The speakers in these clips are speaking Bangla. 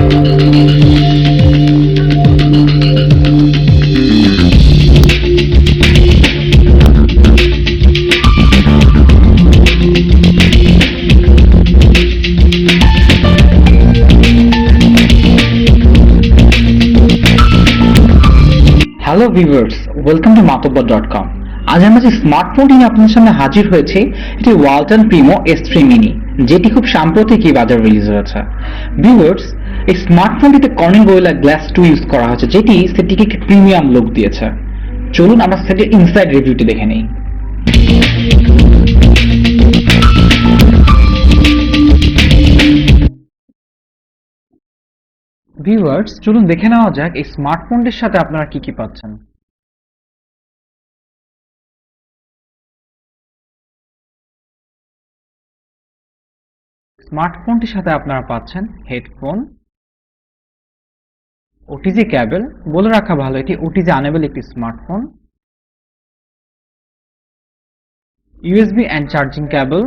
Hello viewers, welcome to matobbar.com। আজ আমরা যে স্মার্টফোনটি নিয়ে আপনাদের সামনে হাজির হয়েছে এটি ওয়ালটন প্রিমো S3 মিনি, যেটি খুব সাম্প্রতিকই বাজারে রিলিজ হয়েছে। ভিউয়ার্স, এই স্মার্টফোনটিতে কর্নিং গোরিলা গ্লাস 2 ইউজ করা হয়েছে, যেটি সেটটিকে একটি প্রিমিয়াম লুক দিয়েছে। চলুন আমরা সেটের ইনসাইড রিভিউটি দেখে নিই। ভিউয়ার্স, চলুন দেখে নেওয়া যাক এই স্মার্টফোনটির সাথে আপনারা কি কি পাচ্ছেন। স্মার্টফোনটির সাথে আপনারা পাচ্ছেন হেডফোন, ওটিজি কেবল। বলে রাখা ভালো, এটি ওটিজি আনেবল একটি smartphone. USB and charging cable,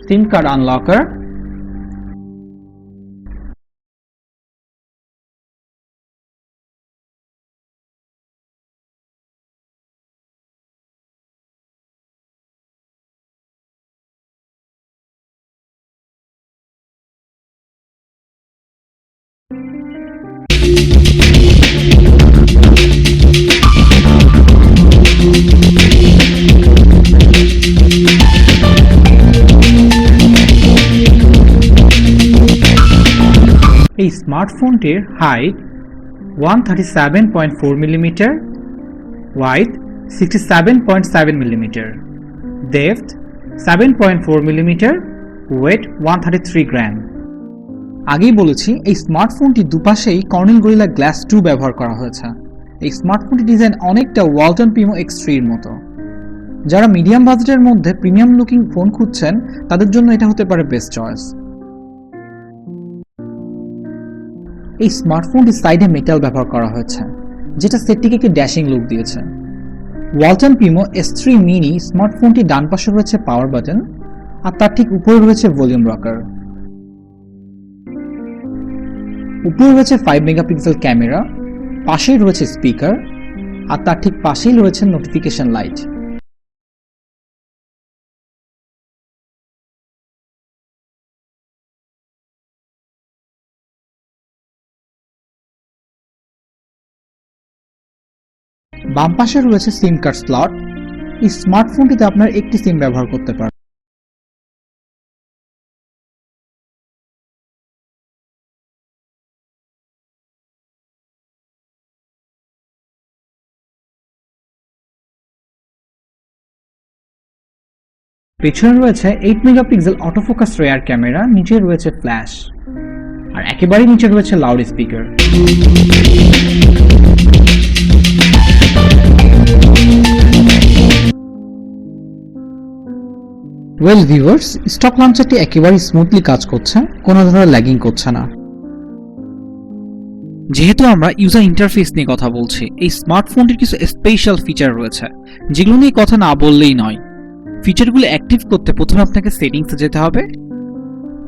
SIM card unlocker, এই স্মার্টফোনটির height 137.4 millimetre, wide 67.7 millimetre, depth 7.4 millimetre, weight 133 gram. আগেই বলেছি এই স্মার্টফোনটি দুপাশেই কর্নিং গোরিলা গ্লাস 2 ব্যবহার করা হয়েছে। এই স্মার্টফোনটির ডিজাইন অনেকটা ওয়ালটন প্রিমো X3 এর মতো। যারা মিডিয়াম বাজেটের মধ্যে প্রিমিয়াম লুকিং ফোন খুঁজছেন তাদের জন্য এটা হতে পারে বেস্ট চয়েস। এই স্মার্টফোনটির সাইডে মেটাল ব্যবহার করা হয়েছে, যেটা সেটটিকে একটি ড্যাশিং লুক দিয়েছে। ওয়ালটন প্রিমো S3 মিনি স্মার্টফোনটির ডান পাশে রয়েছে পাওয়ার বাটন, আর তার ঠিক উপরে রয়েছে ভলিউম রকার। উপরে রয়েছে 5 মেগাপিক্সেল ক্যামেরা, পাশেই রয়েছে স্পিকার, আর তার ঠিক পাশেই রয়েছে নোটিফিকেশন লাইট। বাম পাশে রয়েছে সিম কার্ড স্লট। এই স্মার্টফোনটিতে আপনার একটি সিম ব্যবহার করতে পারবেন। পেছনে রয়েছে 8 মেগাপিক্সেল অটোফোকাস রেয়ার ক্যামেরা, নিচে রয়েছে ফ্ল্যাশ, আর একেবারে নিচে রয়েছে loud speaker. Well viewers, stock লঞ্চারটি একেবারে স্মুথলি কাজ করছে, কোনো ধরনের ল্যাগিং করছে না। যেহেতু আমরা ইউজার ইন্টারফেস নিয়ে কথা বলছি, এই স্মার্টফোনটির কিছু স্পেশাল ফিচার রয়েছে যেগুলো নিয়ে কথা না বললেই নয়। ফিচারগুলো অ্যাক্টিভ করতে প্রথমে আপনাকে সেটিংসে যেতে হবে,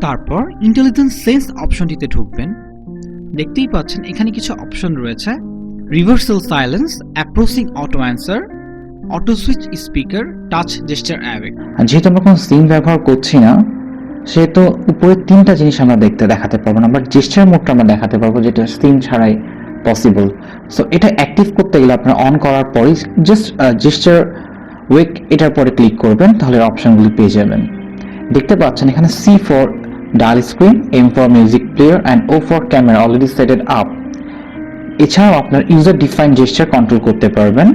তারপর ইন্টেলিজেন্স সেন্স অপশনটিতে ঢুকবেন। দেখতেই পাচ্ছেন এখানে কিছু অপশন রয়েছে: reversal silence, approaching auto answer, auto switch speaker, touch gesture awake. যেহেতু আমরা কোনো সিম ব্যবহার করছি না, সেহেতু উপরে তিনটা জিনিস আমরা দেখাতে পারবো না। আমরা জেস্টার মোডটা আমরা দেখাতে পারবো, যেটা সিম ছাড়াই পসিবল। সো এটা অ্যাক্টিভ করতে গেলে আপনার অন করার পরেই জাস্ট জেস্টার ওয়েক এটার পরে ক্লিক করবেন, তাহলে অপশনগুলি পেয়ে যাবেন। দেখতে পাচ্ছেন এখানে C for dial screen, M for music player and O for camera already setted up. এছাড়াও আপনার ইউজার ডিফাইন জেস্টার কন্ট্রোল করতে পারবেন।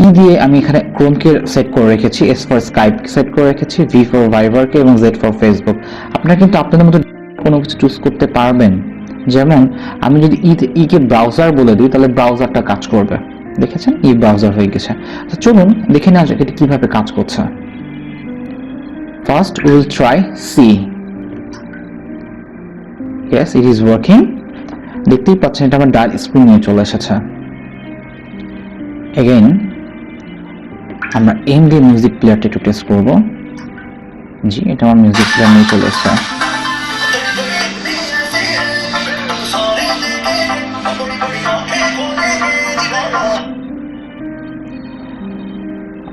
ই দিয়ে আমি এখানে ক্রোমকে সেট করে রেখেছি, S ফর স্কাইপ সেট করে রেখেছি, V ফর ভাইবারকে এবং Z ফর ফেসবুক। আপনারা কিন্তু আপনাদের মতো কোনো কিছু চুজ করতে পারবেন। যেমন আমি যদি ই কে ব্রাউজার বলে দিই, তাহলে ব্রাউজারটা কাজ করবে। দেখেছেন, ই ব্রাউজার হয়ে গেছে। তো চলুন দেখে নেওয়া যাক এটা কিভাবে কাজ করছে। First will try see. Yes, it is working. দেখতেই পাচ্ছেন এটা আমার ডায়াল স্ক্রিন নিয়ে চলে এসেছে। এগেইন আমরা এম দিয়ে মিউজিক প্লেয়ারটা একটু টেস্ট করবো। জি, এটা আমার মিউজিক প্লেয়ার নিয়ে চলে এসেছে।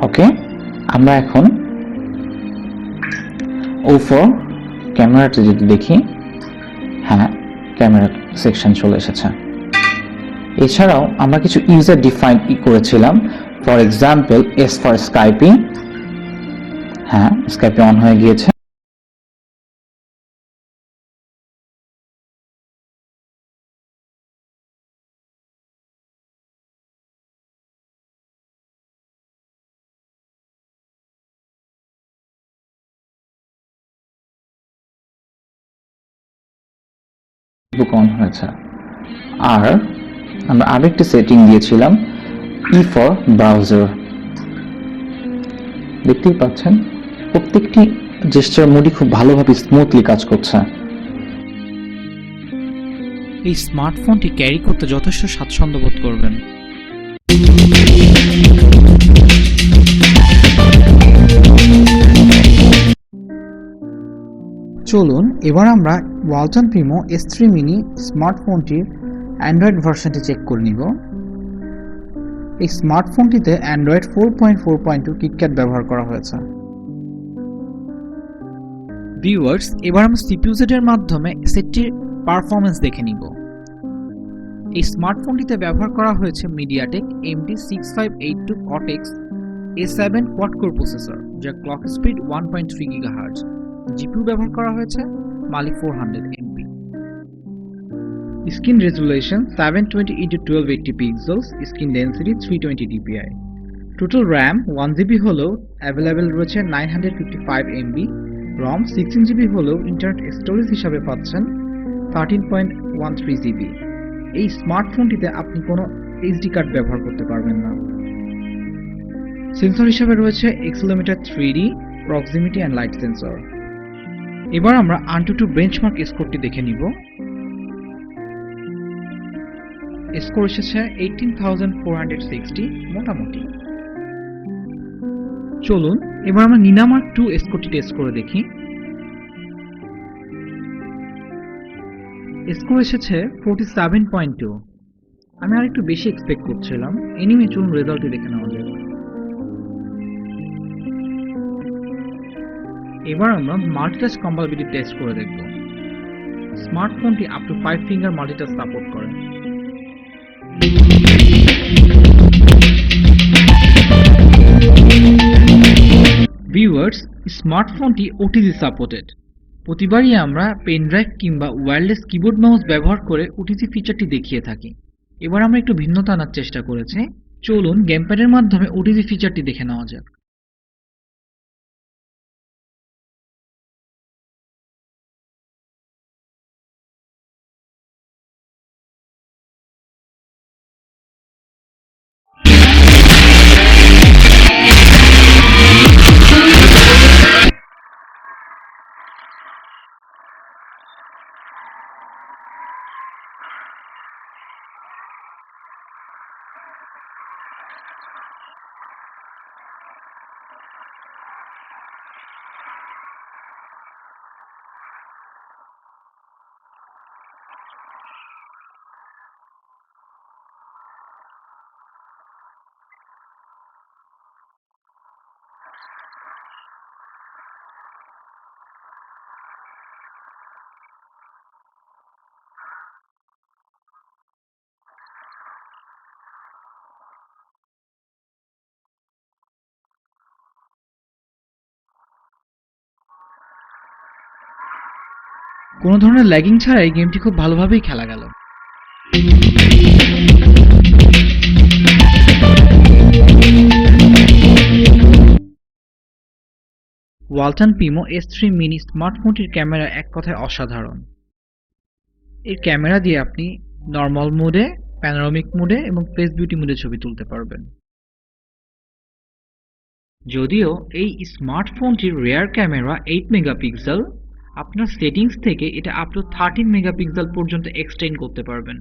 ওকে, আমরা এখন O4 ক্যামেরাটা যদি দেখি, হ্যাঁ ক্যামেরা সেকশন চলে এসেছে। এছাড়াও আমরা কিছু ইউজার ডিফাইন করেছিলাম, ফর এক্সাম্পল এস ফর স্কাইপিং, হ্যাঁ স্কাইপে অন হয়ে গিয়েছে। বুক অন হয়েছে। আর আমরা আরেকটি সেটিং দিয়েছিলাম ই ফর ব্রাউজার। দেখতেই পাচ্ছেন প্রত্যেকটি জেস্টার মোডই খুব ভালোভাবে স্মুথলি কাজ করছে। এই স্মার্টফোনটি ক্যারি করতে যথেষ্ট স্বাচ্ছন্দ্য বোধ করবেন। চলুন এবার আমরা ওয়ালটন প্রিমো S3 মিনি স্মার্টফোনটির অ্যান্ড্রয়েড ভার্সনটি চেক করে নিব। এই স্মার্টফোনটিতে অ্যান্ড্রয়েড 4.4.2 কিটক্যাট ব্যবহার করা হয়েছে। ভিউয়ার্স, এবার আমরা CPU এর মাধ্যমে সেটটির পারফরম্যান্স দেখে নিব। এই স্মার্টফোনটিতে ব্যবহার করা হয়েছে MediaTek MT6582 Cortex A7 quad core processor, যার ক্লক স্পিড 1.3 GHz। জিপিইউ ব্যবহার করা হয়েছে Mali 400 MB। Screen resolution 720x1280 pixels, screen density 320 dpi। Total RAM 1GB হলেও অ্যাভেলেবেল রয়েছে 955 MB, রম 16GB হলেও ইন্টারনেট স্টোরেজ হিসাবে পাচ্ছেন 13.13 GB। এই স্মার্টফোনটিতে আপনি কোনো এইচডি কার্ড ব্যবহার করতে পারবেন না। সেন্সর হিসাবে রয়েছে accelerometer 3D, proximity and light sensor. এবার আমরা AnTuTu বেঞ্চমার্ক স্কোরটি দেখে নিব। স্কোর এসেছে 18,460, মোটামুটি। চলুন এবার আমরা নিনামার্ক 2 স্কোরটি টেস্ট করে দেখি। স্কোর এসেছে 47.2। আমি আর একটু বেশি এক্সপেক্ট করছিলাম। এনিওয়ে, চলুন রেজাল্টটি দেখে নেওয়া যাক। এবার আমরা মাল্টিটাচ কম্পাটিবিলিটি টেস্ট করে দেখব। স্মার্টফোনটি up to 5 finger multitouch support করে। ভিউয়ার্স, স্মার্টফোনটি OTG সাপোর্টেড। প্রতিবারই আমরা পেন ড্রাইভ কিংবা ওয়্যারলেস কিবোর্ড মাউস ব্যবহার করে OTG ফিচারটি দেখিয়ে থাকি। এবার আমরা একটু ভিন্নতা আনার চেষ্টা করেছি। চলুন গেমপ্যাডের মাধ্যমে OTG ফিচারটি দেখে নেওয়া যাক। কোনো ধরনের ল্যাগিং ছাড়াই গেমটি খুব ভালোভাবেই খেলা গেল। ওয়ালটন প্রিমো S3 মিনি স্মার্টফোনটির ক্যামেরা এক কথায় অসাধারণ। এর ক্যামেরা দিয়ে আপনি নর্মাল মোডে, প্যানোরামিক মোডে এবং ফেস বিউটি মোডে ছবি তুলতে পারবেন। যদিও এই স্মার্টফোনটির রেয়ার ক্যামেরা 8 মেগাপিক্সেল, আপনার সেটিংস থেকে এটা আপ টু 13 মেগাপিক্সেল পর্যন্ত এক্সটেন্ড করতে পারবেন।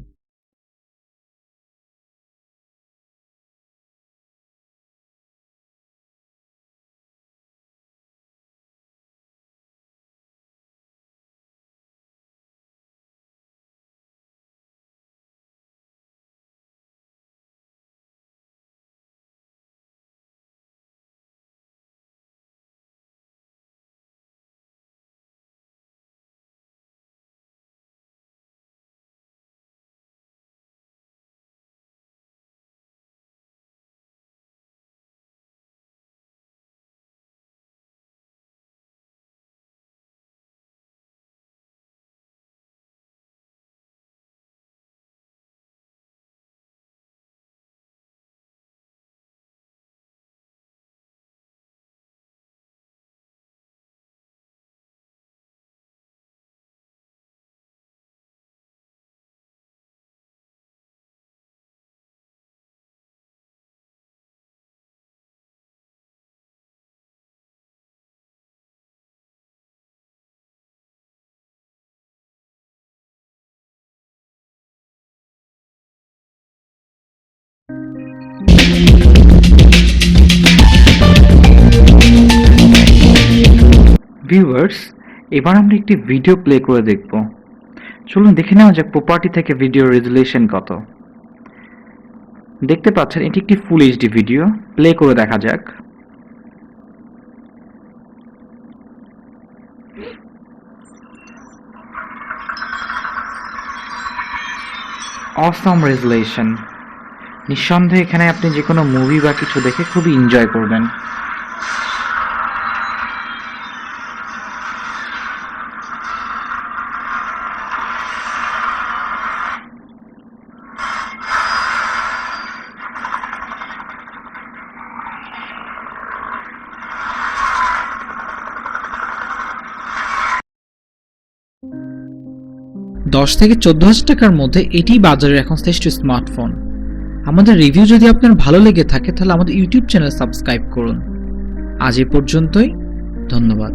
ভিউয়ার্স, এবার আমরা একটি ভিডিও প্লে করে দেখব। চলুন দেখে নেওয়া যাক প্রপার্টি থেকে ভিডিও রেজুলেশন কত। দেখতে পাচ্ছেন এটি একটি ফুল এইচডি ভিডিও। প্লে করে দেখা যাক। Awesome resolution. নিঃসন্দেহে এখানে আপনি যে কোনো মুভি বা কিছু দেখে খুবই এনজয় করবেন। $10,000 থেকে $14,000 টাকার মধ্যে এটি বাজারের এখন শ্রেষ্ঠ স্মার্টফোন। আমাদের রিভিউ যদি আপনার ভালো লেগে থাকে তাহলে আমাদের ইউটিউব চ্যানেল সাবস্ক্রাইব করুন। আজ এ পর্যন্তই, ধন্যবাদ।